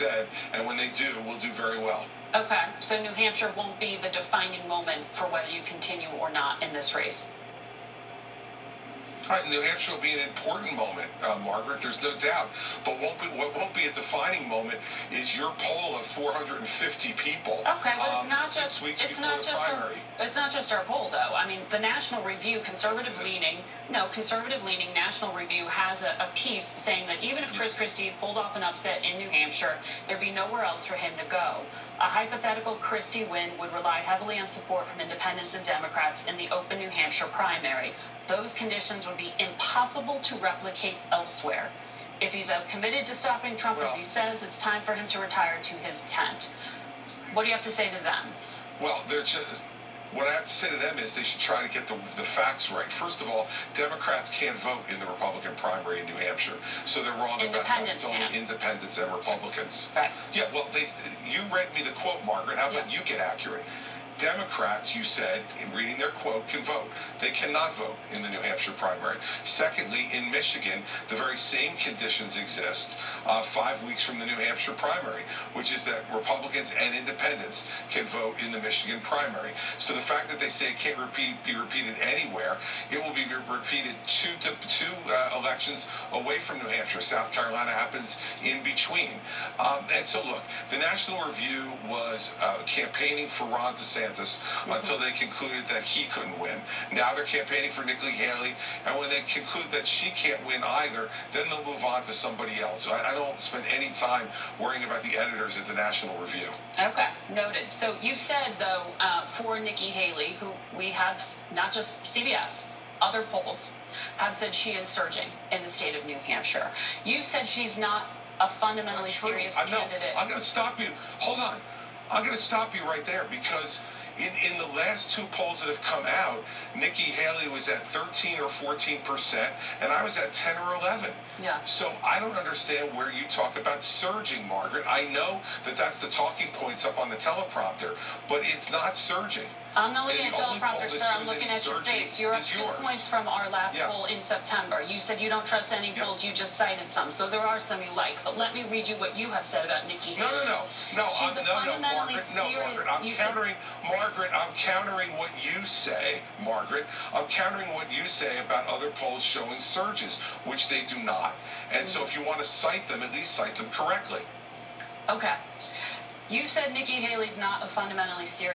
said, and when they do, we'll do very well. Okay, so New Hampshire won't be the defining moment for whether you continue or not in this race. All right, New Hampshire will be an important moment, Margaret. There's no doubt. But what won't be a defining moment is your poll of 450 people. Okay, but it's not 6 just weeks it's before not the just primary. it's not just our poll though. I mean, the National Review, conservative leaning National Review has a piece saying that even if Chris Christie pulled off an upset in New Hampshire, there'd be nowhere else for him to go. A hypothetical Christie win would rely heavily on support from independents and Democrats in the open New Hampshire primary. Those conditions would be impossible to replicate elsewhere. If he's as committed to stopping Trump as he says, it's time for him to retire to his tent. What do you have to say to them? Well, what I have to say to them is they should try to get the facts right. First of all, Democrats can't vote in the Republican primary in New Hampshire, so they're wrong about that. It's only independents and Republicans. Right. Yeah, well, you read me the quote, Margaret. How about you get accurate? Democrats, you said, in reading their quote, can vote. They cannot vote in the New Hampshire primary. Secondly, in Michigan, the very same conditions exist 5 weeks from the New Hampshire primary, which is that Republicans and independents can vote in the Michigan primary. So the fact that they say it can't be repeated anywhere, it will be repeated two elections away from New Hampshire. South Carolina happens in between. And so, look, the National Review was campaigning for Ron DeSantis until they concluded that he couldn't win. Now they're campaigning for Nikki Haley, and when they conclude that she can't win either, then they'll move on to somebody else. So I don't spend any time worrying about the editors at the National Review. Okay, noted. So you said, though, for Nikki Haley, who we have, not just CBS, other polls have said she is surging in the state of New Hampshire. You said she's not a fundamentally serious candidate. I'm going to stop you. Hold on. I'm going to stop you right there because in the last two polls that have come out, Nikki Haley was at 13 or 14%, and I was at 10 or 11. Yeah. So I don't understand where you talk about surging, Margaret. I know that that's the talking points up on the teleprompter, but it's not surging. I'm not looking at teleprompter, sir. I'm looking at your face. You're up 2 points from our last poll in September. You said you don't trust any polls. You just cited some. So there are some you like. But let me read you what you have said about Nikki Haley. No, Margaret, I'm countering what you say, Margaret. I'm countering what you say about other polls showing surges, which they do not. And so if you want to cite them, at least cite them correctly. Okay. You said Nikki Haley's not a fundamentally serious